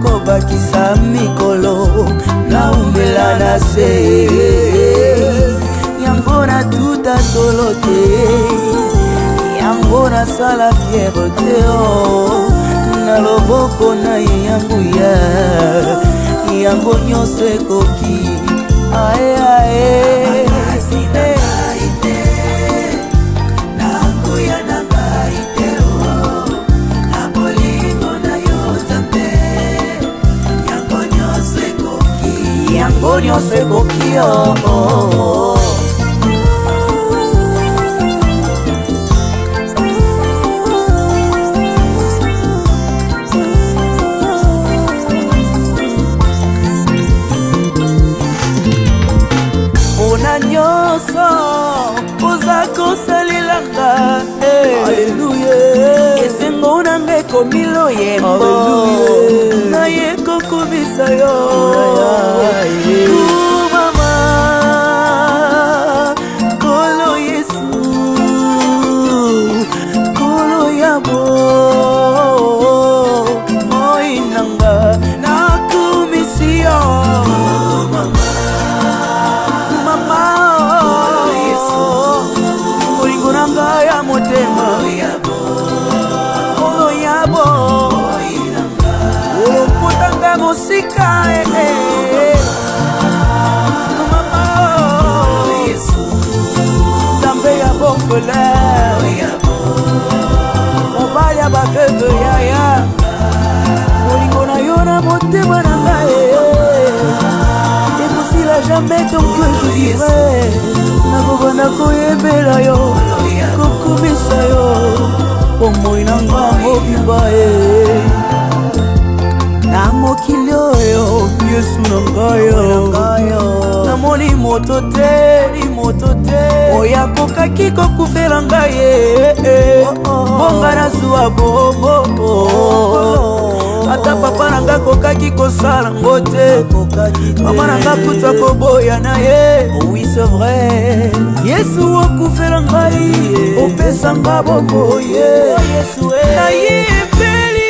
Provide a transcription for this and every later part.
Kobakisa mikolo na umbela na se yango na tuta tolote yango na sala fierté na loboko na yango yango nyonso ekoki ae ae Bonio se coquio Ona nyoso Ozako salilanga Alleluia Esengo nange komilo yembo Na yeko kumisa yo Mama Kolo Yesu Kolo Yabo Moinanga Nakumisio Mama Yesu Moringonanga ya motema Kolo Yabo Oloputanga musika Mobali ya bafeve yaya Molingo na yo na motema na ngai Ekosila jamais ton que je vivrai Nakobana koyebela yo Kokumisa yo Omoi na nga mobimba Na mokili oyo Yesu na ngai namoni moto te oya kokaki kokufela ngai bonga nazwa bobo ata papa nanga kokaki kosala ngo te mama nanga kuta koboya na ye oui c'est vrai Yesu okufela ngai opesa nga bobo Yesu nayebeli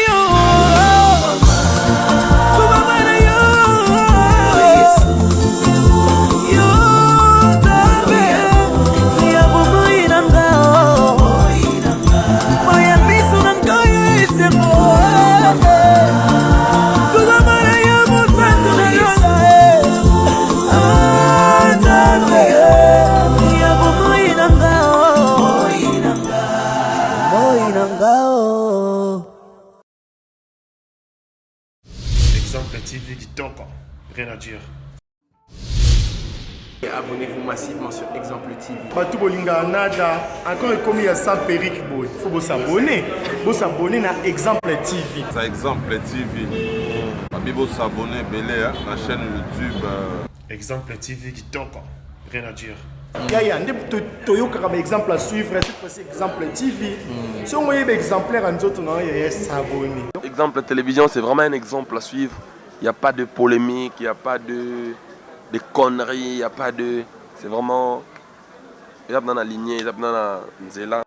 Exemple TV qui toque, rien à dire. Abonnez-vous massivement sur Exemple TV. Batou Bolinga Nada, encore comme il y a 100 périques, il faut vous s'abonner. Vous s'abonner à Exemple TV. C'est Exemple TV. Vous s'abonner à la chaîne YouTube. Exemple TV qui toque, rien à dire. Il y a un exemple à suivre, cette fois-ci Exemple TV. Si on voit un exemplaire en autres, il y a s'abonner. Exemple télévision, c'est vraiment un exemple à suivre. Il n'y a pas de polémique, il n'y a pas de conneries, il n'y a pas de... C'est vraiment... Il y a dans la lignée, il y a dans la nzela.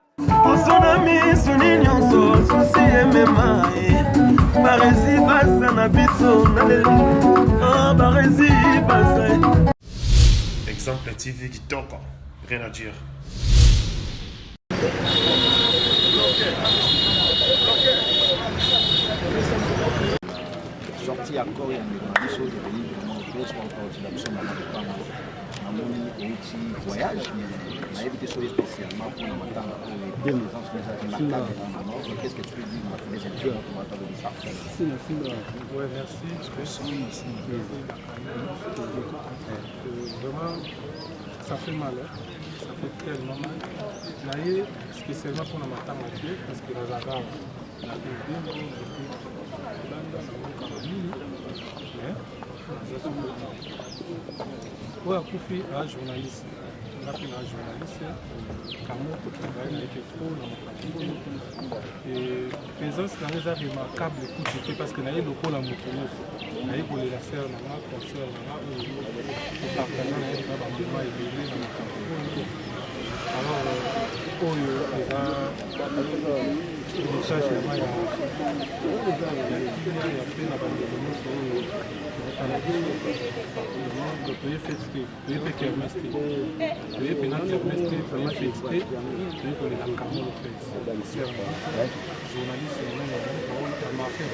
Exemple TV qui toque, rien à dire. Sorti encore il y a des choses de pays voyage mais évité choses spécialement pour la qu'est-ce que tu peux dire merci vraiment ça fait mal ça fait tellement mal spécialement pour la parce que les Arabes pour un couple à journaliste, Kamoto travaille avec trop et présence là nous a remarquable écoute parce que nous avons le pôle à Mokono, nous avons pour les affaires, nous avons concert, nous avons partenaire, nous avons vraiment évolué dans le alors décharge là-bas ya kimia ya pe na bandeko nyonso oyo tokotala biso donc toye fete te toye mpe kermes te toye mpena kermes te toye fete te toye kolela Carmel Lopez ser na biso journaliste monene amarke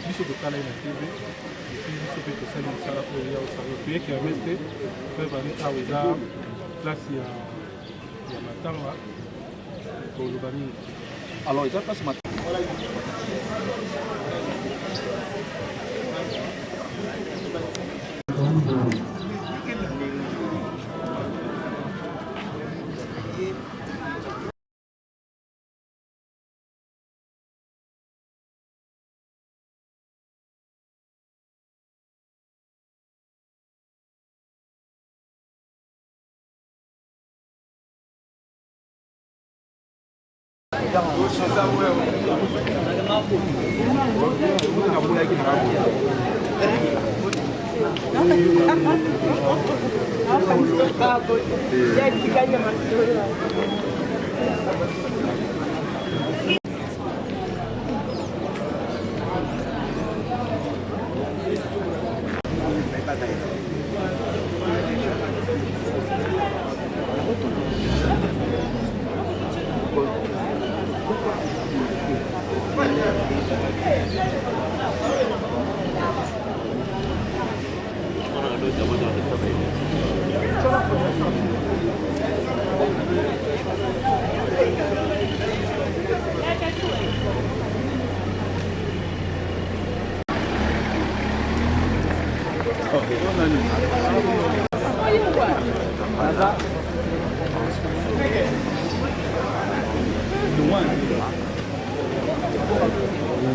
biso totala ye na tv epuis biso mpe tosali mosala oyo ya osalo toye kermes te mpe vani awa eza place ya matanga koloba nini Alors, ils ont pas ce matin.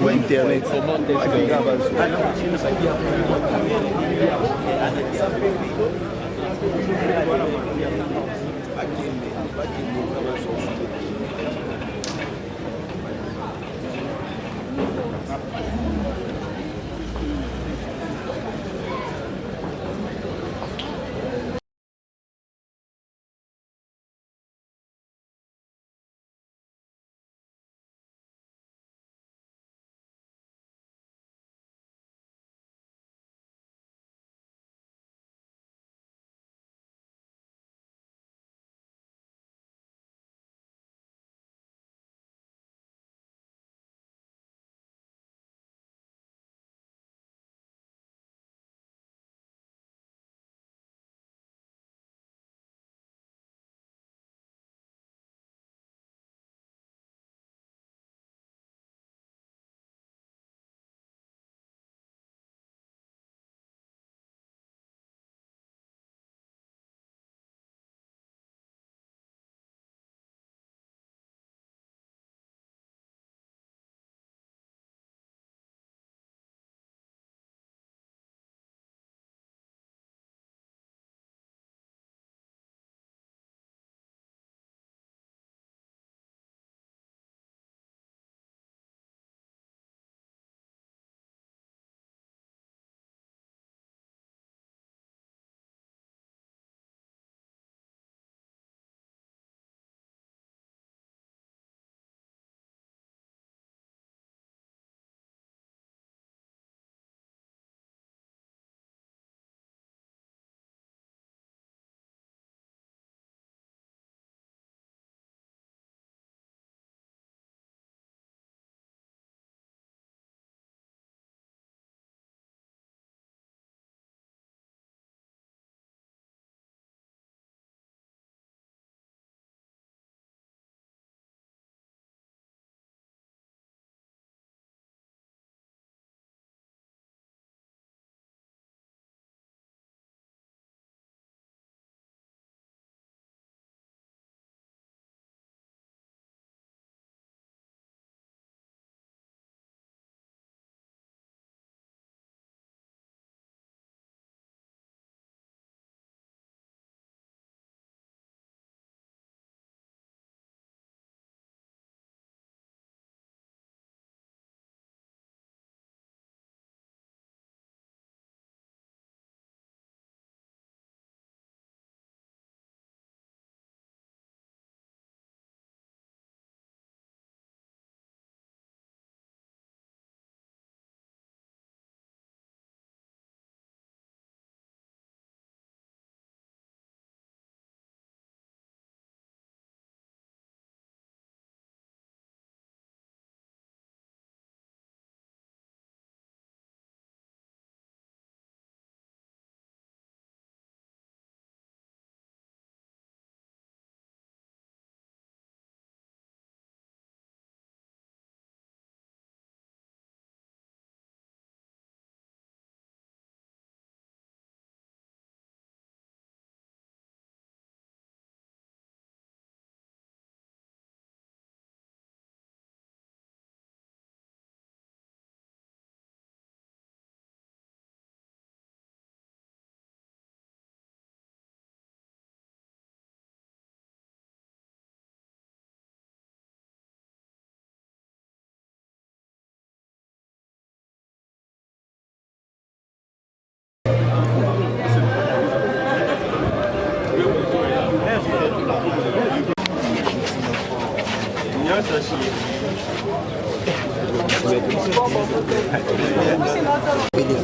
Ou internet.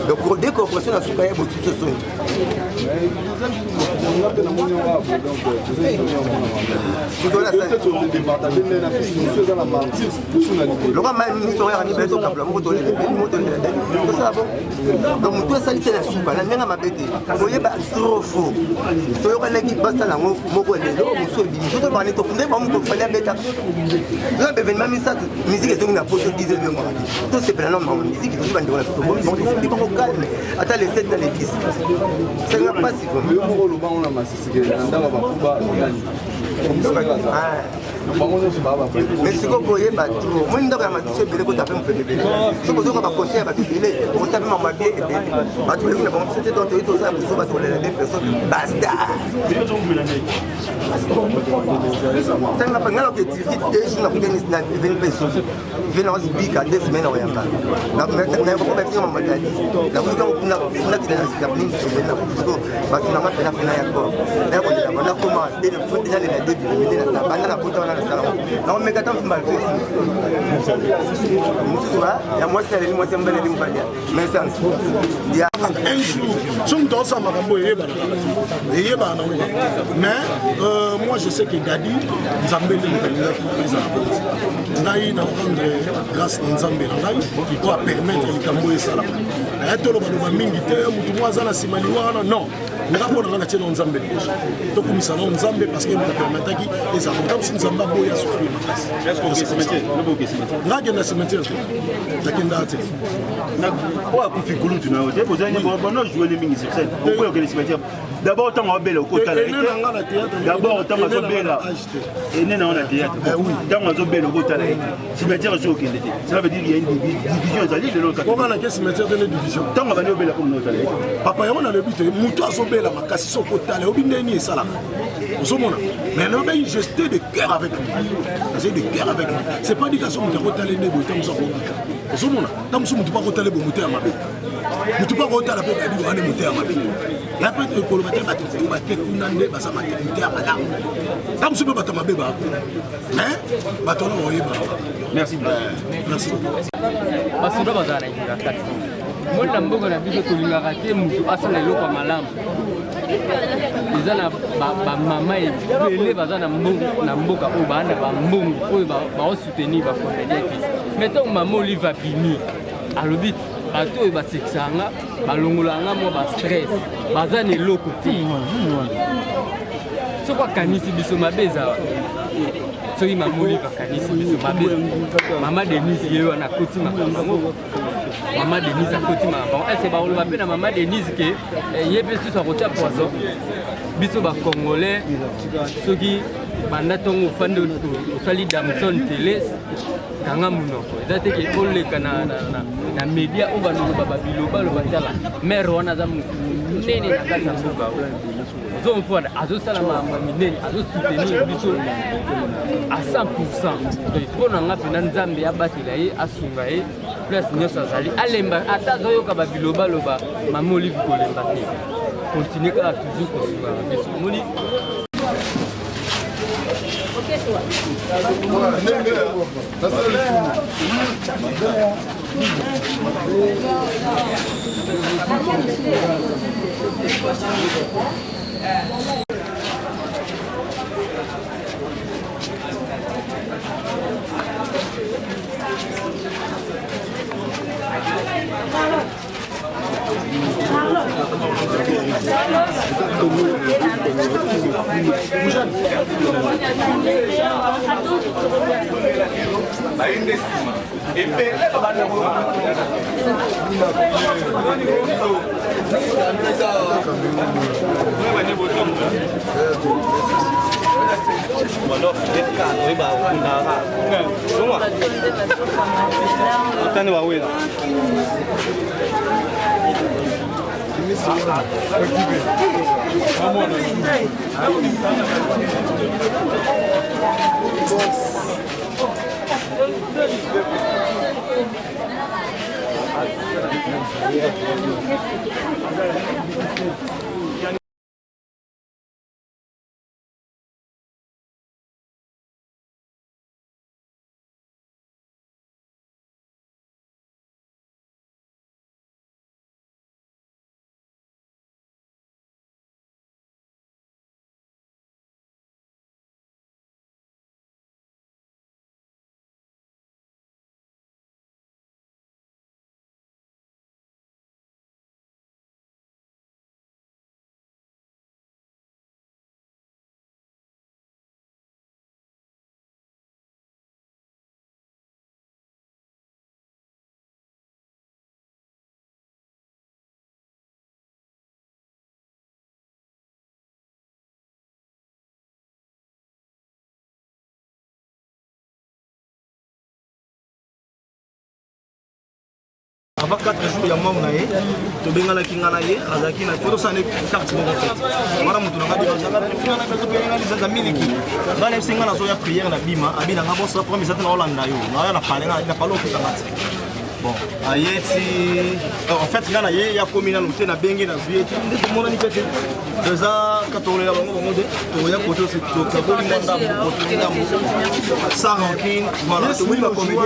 Donc, dès qu'on procède à ce cas, il y a beaucoup de choses. Donc, tout ça, c'est la soupe. La mienne m'a bêté. Vous voyez, trop faux. Tu vois, les qui passent là, mon collègue, je te parle de ton fondé, mon collègue, bêta. Vous avez événement, mais ça, musique est une approche de 10 heures. Tout c'est plein de musique qui est dans la soupe. Bon, c'est pas au calme. Attends, les 7 dans les 10. C'est pas si bon. Mais si vous voyez, moi, je ne sais pas si vous avez un peu de bébé. Si vous avez un conseil à votre bébé, vous savez, maman, c'était dans tout ça, vous savez, les personnes, basta. Ça n'a pas de tiré, je n'ai pas de 20 personnes. Je vais dans ce bic à 2 semaines. Je n'ai pas de mais moi je sais que Gadi, Nzambé Nzambé grâce à Nzambé qui doit permettre les Camboyes ça. Non. Mais d'abord, on a tiré dans Zambé. Donc, on a mis dans Zambé parce qu'il nous a permis de faire comme si nous avons boyé à souffrir. Est-ce que c'est cimetière? Là, il y a un cimetière. Là, il y a un cimetière. D'abord, on a belle au côté. D'abord, on a belle là. Et nous, on a théâtre. Dans on a belle au côté. Cimetière, c'est OK. Ça veut dire qu'il y a une division. Ça dit de l'autre côté. On a un cimetière de la division. Tant on a belle comme nous. Papa, on a le but. La makasi soko tala obindeni esala osomona mais le pays gesté de cœur avec lui c'est de cœur avec lui c'est pas dit que son mutako tala nebo tamusa ko osomona tamusu mutu pas ko tala bo mutu ya mabe mutu pas ko tala pe dadi wane mutu ya mabe ya pe ko lo batema tu ba ke kunande ba sama ke mutu ya mala tamusu be batama be ba hein batona oyeba merci merci basuda bazana inga kati moi na mboka na biso tolingaka te mutu asala eloko malamu eza na bamama ebele baza na mboka oyo baa na bambongo oyo baosoutenir bacomédien te mais ntongo mama olive abimi alobi bato oyo basekisanga balongolanga mwa bastress baza na eloko te soki akanisi biso mabe ezawa soki mama olive akanisi biso mabe mama denise ye wana akoti makambo Maman Denise a côté maman. Elle s'est baroulée ma peine à Maman Denise que y a plus sur côté poisson. Biso ba congolais ceux qui bandaton au fan de Sali Damson télé kanga munoko. Ezate ke ole kana na média au banu baba biloba lo batala. Mais wana za nene na kata mbuka. Zo mfona azo sala mama minene azo soutenir biso à 100%. Donc pona nga pena nzambe abatela ye asunga ye plus nyonso azali alemba ata azoyoka babiloba loba mama olive kolemba te continue kaka toujours kosunga biso moni avant 4 jours ya mwa naye tobengana kinga na ye azaki na photo sana carte moko fait wana mutu na ngadi bazanga fina na bezo benga ni zanza miliki bana singa na zo ya prière na bima abina ngabo sa premier sata na Hollanda yo na parler na parler au tamati bon ayeti en fait ngana ye ya komina mutu na bengi na vieti ndeko mona ni pete déjà quand on est là on dit to ya koto se to ka ko manda mo koto ndambo sans rancune voilà to oui ma comédie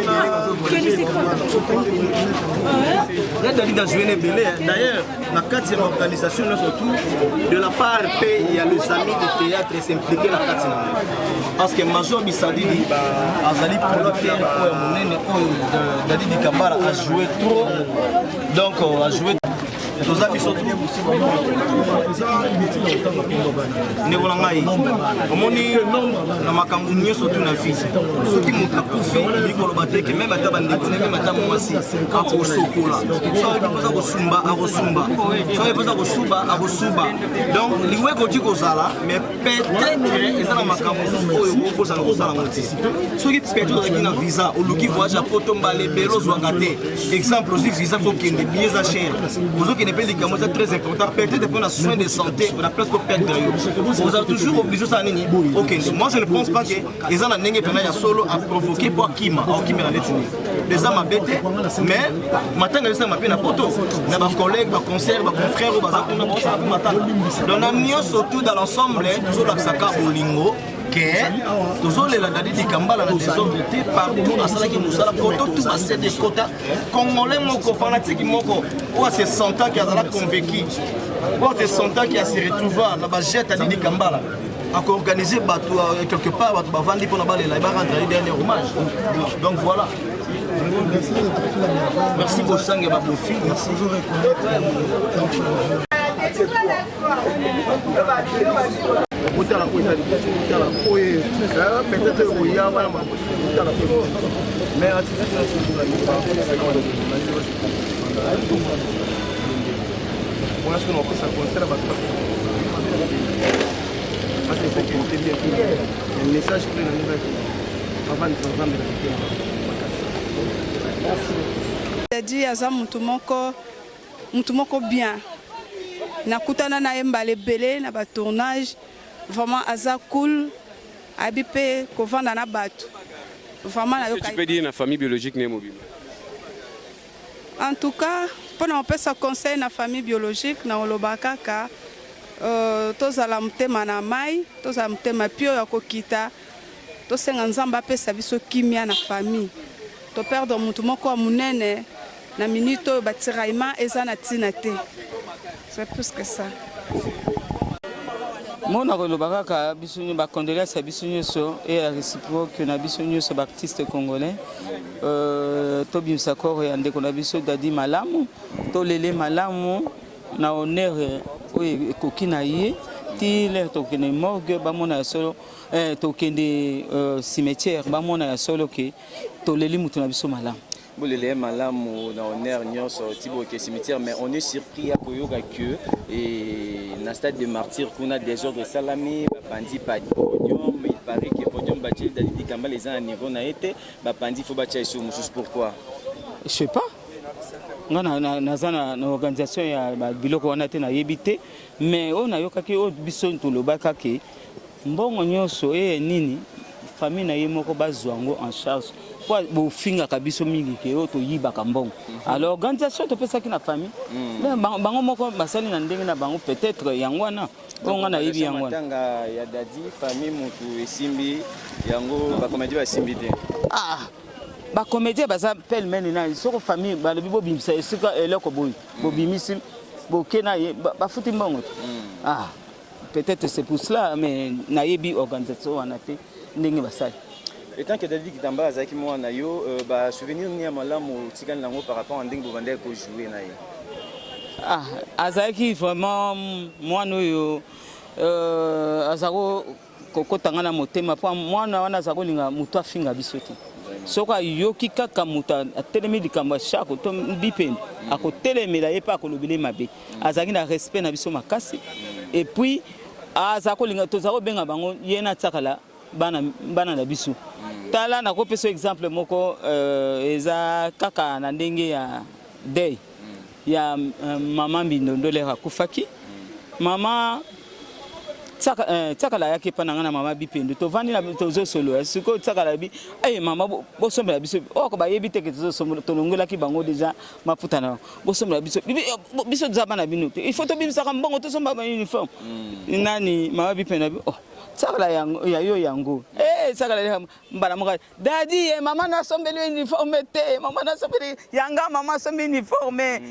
il y a des joueurs belé d'ailleurs la quatrième organisation surtout de la part il y a les amis de théâtre s'impliquer la quatrième parce que Major Bisadidi azali producteur pour monene de Dadi Kambala a joué trop donc a joué tous amis sont Nevola ngai omoni na makambo nyonso tu na vie soki moto akufi likolo bateke même ata bandeko même ata mwasi akosokola soki poza kosumba akosumba soki poza kosuba akosuba donc liwe koti kozala mais peut-être eza na makambo oyo okozala kosala moti soki peut-être ozalaki na visa oluki voyage ya poto mbala ebele ozwaka te exemple ozi visa kokende billet eza cher ozokende mpe likambo eza très important peut-être pour la soin de santé on a presque perdre vous êtes toujours obligé ça nini ok moi je ne pense pas que les gens n'engagent pas ya solo à provoquer pour kima au kima la lettre les gens m'embêtent mais matin les gens m'appellent na poto na ba collègues ba concert ba confrères ba za kuna ba ça matin donc na mio surtout dans l'ensemble toujours la saka bolingo que toujours les Dadi Kambala na désordre partout à sala qui musala poto tout passer des quotas congolais moko fanatique moko ou à ses 100 ans qui a convaincu ou à ses 100 ans qui a se retrouvé na ba jet Dadi Kambala à organiser bateau quelque part bateau ba vandi pour na balela et ba rendre les derniers hommages donc voilà merci Bosang et Babofi merci Utala kuita utala koye ça peut-être oya wala ma utala koye mais attitude na sura ni ba on a ce qu'on appelle ça concert ba parce que c'est que bien le message que nous avons avant de prendre la dit aza mutu moko bien nakutana na mbale belé na ba tournage vraiment aza cool abipe kovanda na bato vraiment na tu peux dire na famille biologique ne mobile en tout cas pendant on peut se conseiller na famille biologique na olobaka ka tozala mutema na mai tozala mutema pio ya kokita tosenga nzamba pesa biso kimia na famille to perdre mutu moko munene na minute batiraima eza na tina te c'est plus que ça. Mon arolobaka bisonyo ba condoléances bisonyo so et réciproque na bisonyo so artiste congolais to bimsa koro ya ndeko na biso Dadi malamu to lele malamu na honneur oye kokina ye ti le to kene morgue ba mona solo to kende cimetière ba mona solo ke to leli mutu na biso malamu bolele malamu na honneur nyonso tibo ke cimetière mais on est surpris à koyoka que et na stade de martyr kuna désordre salami bapandi pas podium mais il paraît que podium bâti Dadi Kambala les en niveau na été bapandi faut bâtir sur musus pourquoi je sais pas ngana na organisation ya biloko wana te na yebite mais on a yoka ke o biso ntolobaka ke mbongo nyonso e nini famille na ye moko bazwango en charge pour bofinga kabiso mingi ke oto yibaka mbongo alors organisation to pesa ki na famille bango moko basali na ndenge na bango peut-être yango na onga na yebi yango tanga ya Dadi famille mutu esimbi yango ba comédie ba simbi te ba comédie baza pel meni na soko famille ba lobi bo bimisa esika eloko boy bo bimisi bo kena ba futi mbongo peut-être c'est pour cela mais na yebi organisation wana te ndenge basali. Et tant que Dadi Kambala azaki mwana yo ba souvenir ni malamu tikana nango par rapport à ndenge bovande ko jouer na ye azaki vraiment mwana yo azako kokotanga na motema po mwana wana azako linga mutu afinga biso te soka yoki kaka mutu atelemi likambo chaque to bipeni akotelemela ye pa akolobele mabe azaki na respect na biso makasi et puis azako linga tozako benga bango ye na tsakala bana na biso tala na kopesa exemple moko eza kaka na ndenge day ya mama Mbindondolera akufaki mama tsakala yake pana ngana mama Bipendo tovandi na tozo solo siko tsakala bi mama bosombela biso ko ba yebi teke tozo sombela tolongola ki bango déjà maputa na bosombela biso zabana bino il faut to bimisa ka mbongo to somba ba uniforme nani mama Bipendo tsakala yango tsakala mbala moka dadi mama na sombela uniforme te mama na sombela yanga mama sombela uniforme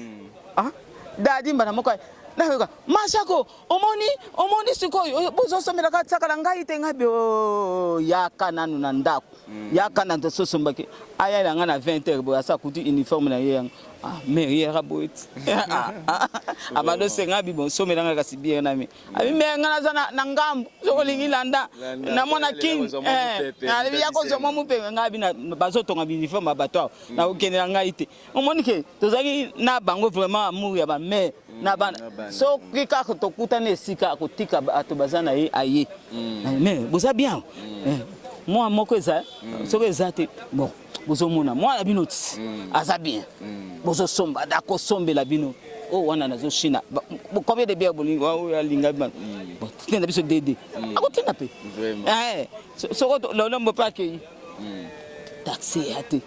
dadi mbala moka na masako omoni sikoyo bozo somela ka tsakala ngai tenga bio yaka nanu na ndako yaka na to sosombake aya la ngana 20h bo asa kuti uniforme na yeng mais yera boit amado senga bi bon somela nga kasibia na mi abi me ngana zana na ngambu zo lingi landa na mona king ali yako zo momu pe ngabi na bazo tonga bi uniforme bato na okene ngai te omoni ke tozaki na bango vraiment amour ya ba mais na bana so kika to kutane sika kotika ato bazana ye aye mais boza bien moi moko eza so ezate bon bozo mona moi la binoti aza bien bozo somba dako sombela bino wana nazo china combien de bière bolingo ya linga ban bon tena biso dede akotina pe so lo mbo pa ke taxi ate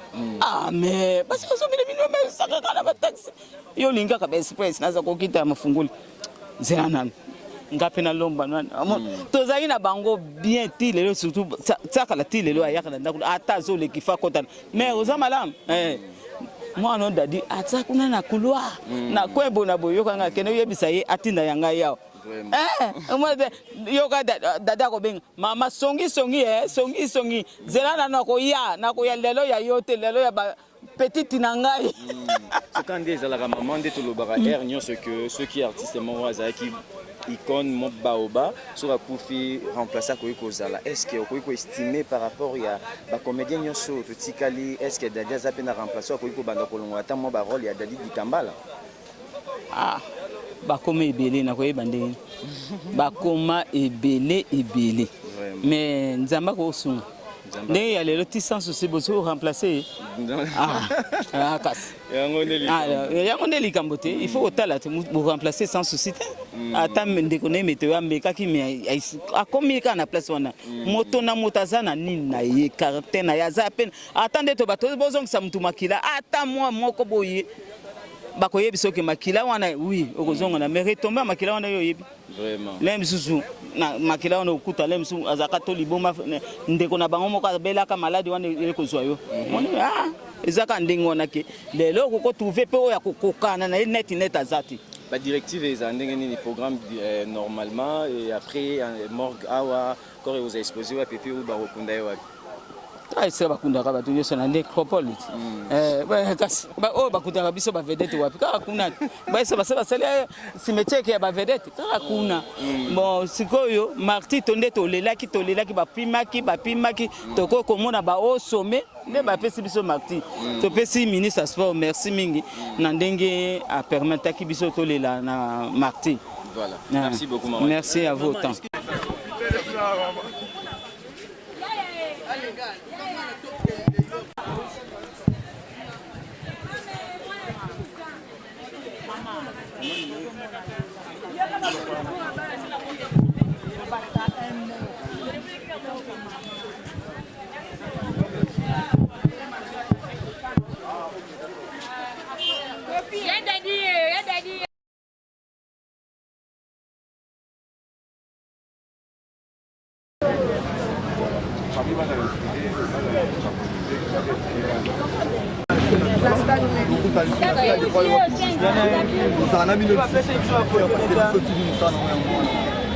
mais parce que so bino mais saka kana ba taxi yo linga ka express naza kokita mafunguli zena ngapi na lomba nani tozali na bango bien tilelo surtout tsakala tilelo ayaka na ndako ata zo le kifa kota mais oza malam moi non dadi atsa kuna na couloir na kwebo na boyoka nga kene yebisa ye atinda yanga yao yoka dada ko benga mama songi songi zela na ko ya lelo ya yote lelo ya petite nangai ce quand des ala maman de tout le barrière nyo ce que ceux qui artistes mowaza qui icône mon baoba sur akufi remplacer ko zala est-ce que ko estimer par rapport ya ba comédien nyo so to tikali est-ce que dadi za pena remplacer ko banda kolonga ta mo ba rôle ya Dadi Dikambala bakoma ebele na koyeba ndenge bakoma ebele mais nzamba ko sunga ndenge ya lelo ti sans souci boso remplacer kasi yango nde likambo te il faut otala te bo remplacer sans souci te ata ndeko ne météo amekaki mais akomi ka na place wana moto na moto aza na nini na ye caractère na yaza peine ata nde to bato bozongisa mutu makila ata mwa moko boye bakoyebi soki makila wana oui okozonga na mais retomber makila wana yo yebi vraiment lem susu na makila wana okuta lem susu azaka to liboma ndeko na bango moko belaka maladi wana ekozwa yo moni ezaka ndenge wana ke lelo koko trouver pe oya kokokana na net azati la directive est en nini programme normalement et après morgue awa corps aux exposés wa pepe ou ba rekunda yo c'est bakunda ka batu nyose na necropole kasi bakunda biso ba vedette wapi ka kuna baisa basaba sala cimetière ya ba vedette ka kuna bon sikoyo marti tonde tolelaki bapimaki toko komona ba au sommet ne ba pesi biso marti to pesi ministre sport merci mingi na ndenge a permettre ki biso tolela na marti voilà merci beaucoup maman merci à vous autant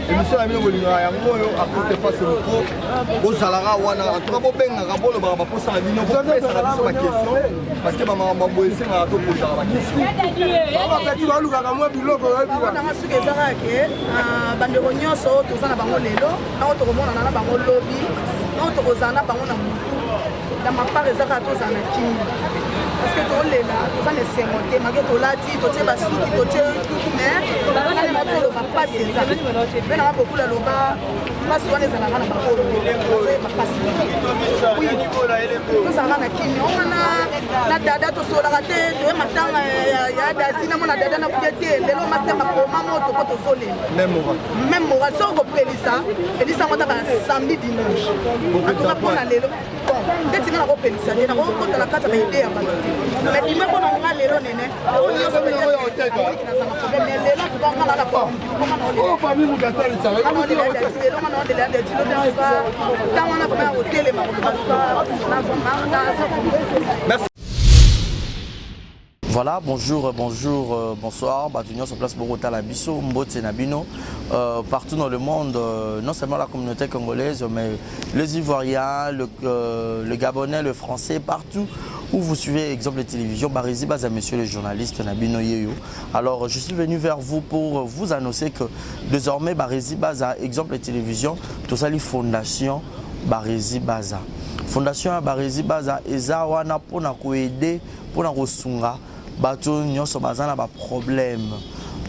émission ya bolinga yango oyo artiste face micro bozalaka wana antuka bobengaka bolobaka baposaka bino bopesaka biso baquestion parce que bamakambo boye esengaka topozaka baquestionbapeti balukaka mwa biloko oyebiwananga soki ezaka ke bandeko nyonso toza na bango lelo nango tokomonana na bango lobi nango tokozala na bango na mutu na mapart ezaka tozala na kingi parce que tolela toza na esengo te make tolati totie basuki totie mais bakanani matoloba mpasi makasi eza mpe nanga beaucoup laloba mpasi wana ezalaka na bakolo makasi tozalaka na kimi ongana na dada tosolaka te toye matanga ya dadi namona dada na kude te lelo mate makoma moto po tozolela même moral soki kopelisa pelisa ngo taka samedi dimanche atuka mpona lelo nde tinga nakopelisa te nakokotala kati ya baide ya bato te mais dima mpona nga lelo nene nyonso peteamoniki nazanga problème mais lelo tukanga nala lelo nga naondelela detilo ntango wana vraimen ya kotelema Voilà, bonjour, bonsoir. Batunion sur place Bogota Labiso, Mbote Nabino. Partout dans le monde, non seulement la communauté congolaise, mais les Ivoiriens, le Gabonais, le Français, partout où vous suivez exemple de télévision, Barizi Baza, monsieur le journaliste Nabino Yeyo. Alors, je suis venu vers vous pour vous annoncer que désormais Barizi Baza, exemple de télévision, tout ça, les fondations Barizi Baza. Fondation Barizi Baza, eza wana pona ko aider, pona ko sunga. Bato nyonso bazana ba problème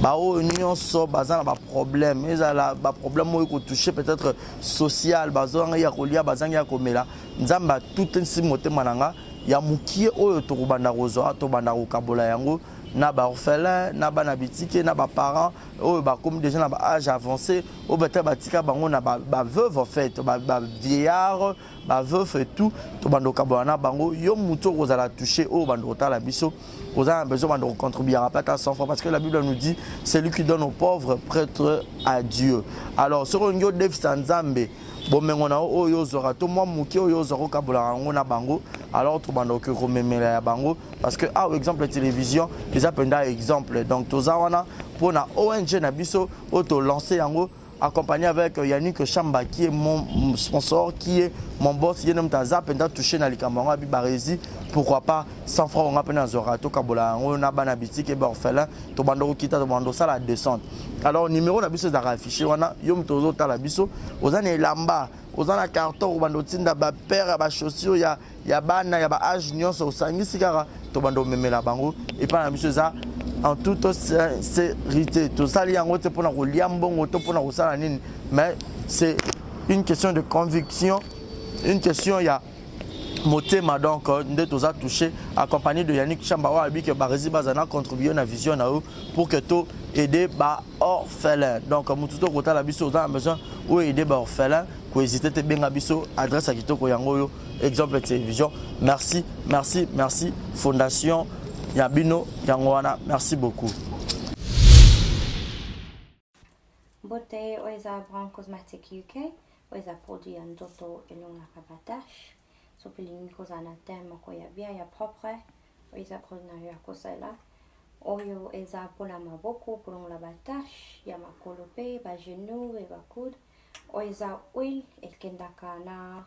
bao nyonso bazana ba problème ezala ba problème oyo ko toucher peut-être social bazanga ya kolia bazanga ya komela nzamba tout nsi motema nanga ya mukie oyo to kubanda kozo to banda ko kabola yango na ba orphelin na bana bitike na ba parents oyo ba comme déjà na ba âge avancé o beta batika bango na ba veuve en fait ba vieillard ba veuve et tout to banda kabola na bango yo muto kozala toucher o banda kotala biso. Vous avez besoin de contribuer à à 100 fois parce que la Bible nous dit c'est lui qui donne aux pauvres prêtre à Dieu. Alors sur un déficit nzambe bon mais on a oyo zora to moi muki oyo zora kabula ngona bango alors tout bando que rememela ya bango parce que ah exemple télévision les appenda exemple donc tozawana pour na ONG na biso auto lancer yango accompagné avec Yannick Chamba qui est mon sponsor, qui est mon boss, Yenem Taza, pendant touché dans les camarades Barizi, pourquoi pas 100 francs on a peine à Zorato, Kabola, on a banabiti qui est orphelin, Tobando Kita, Tobando ça la descente. Alors numéro la biso d'ara affiché, on a Yom Tozo Talabiso, aux années Lamba, aux années carton, au bando Tinda, ba père, ba chaussure, ya bana, ya ba âge, nyonso, au sangi sigara, Tobando Memela Bango, et pas la biso ça. En toute sincérité, tout ça, mais c'est une question de conviction, une question, il y a motema donc nous tous a touché accompagné de Yannick Chambawa que Barizi Bazana contribué à la vision pour que tout aider ba orphelin donc mututo kota la biso on a besoin ou aider ba orphelin ko hésiter te benga biso adresse à kitoko yango exemple télévision merci fondation Yabino Yangwana, merci beaucoup. Beauté, Oisa Brand Cosmetic UK, Oisa produit un doto et l'on a rabatache. Sopelini Kosana thème, Koya bien, ya propre, Oisa produit un Kosela. Oyo Eza pour la maboko, pour la batache, Yamakolope, ba genou et ba coude. Oisa huile, et Kendakana.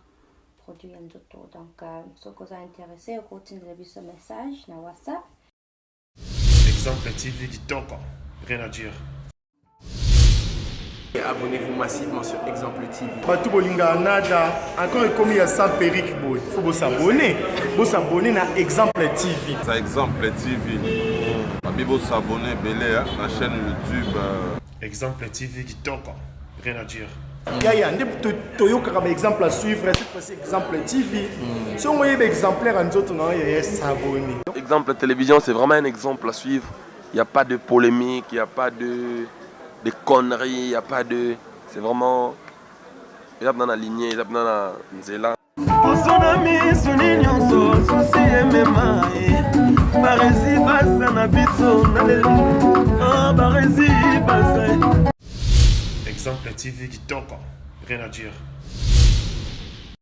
Produit un doto. Donc, ce que vous a intéressé, au continue de ce message, na WhatsApp. Exemple TV Kitoko, rien à dire. Abonnez-vous massivement sur Exemple TV. Batou Bolinga Nada, encore comme il y a 100 périques, il faut vous s'abonner. Vous s'abonner à Exemple TV. C'est Exemple TV. Vous s'abonner à la chaîne YouTube. Exemple TV Kitoko, rien à dire. Il y a un exemple à suivre, cette fois-ci Exemple TV. Si on voit un exemplaire, on va s'abonner. Exemple télévision, c'est vraiment un exemple à suivre. Il n'y a pas de polémique, il n'y a pas de conneries, il n'y a pas de... C'est vraiment... Il y a dans la lignée, il y a dans la nzela. Exemple TV Kitoko, rien à dire.